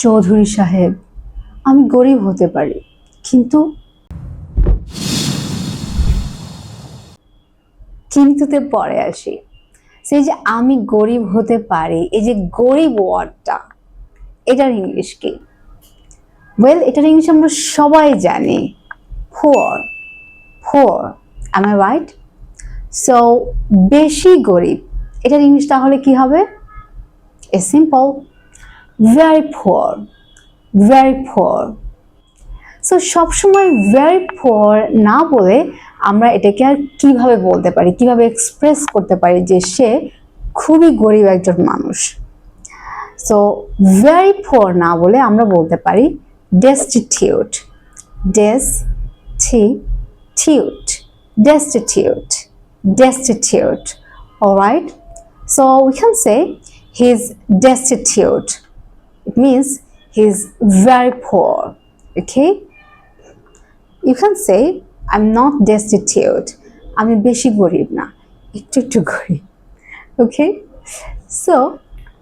চৌধুরী সাহেব, আমি গরিব হতে পারি, কিন্তু কিন্তুতে পরে আসি। সেই যে আমি গরিব হতে পারি, এই যে গরিব ওয়ার্ডটা, এটার ইংলিশ কি? ওয়েল, এটার ইংলিশ আমরা সবাই জানি, poor, poor. Am I right? So বেশি গরিব, এটার ইংলিশ তাহলে কি হবে? It's simple, very poor, very poor. So সবসময় very poor না বলে আমরা এটাকে আর কিভাবে বলতে পারি, কিভাবে এক্সপ্রেস করতে পারি যে সে খুবই গরিব একজন মানুষ? সো very poor না বলে আমরা বলতে পারি destitute, destitute, destitute, destitute. All right, so we can say he's destitute. It means he's very poor. Okay, you can say I'm not destitute, আমি বেশি গরিব না, একটু একটু গরিব। ওকে, সো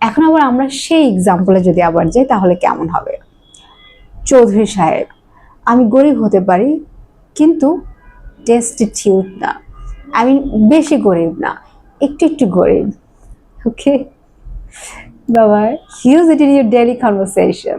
এখন আবার আমরা সেই এক্সাম্পলে যদি আবার যাই তাহলে কেমন হবে? চৌধুরী সাহেব, আমি গরিব হতে পারি কিন্তু destitute না, আমি বেশি গরিব না, একটু একটু গরিব। ওকে, বাবা, use it in your daily conversation.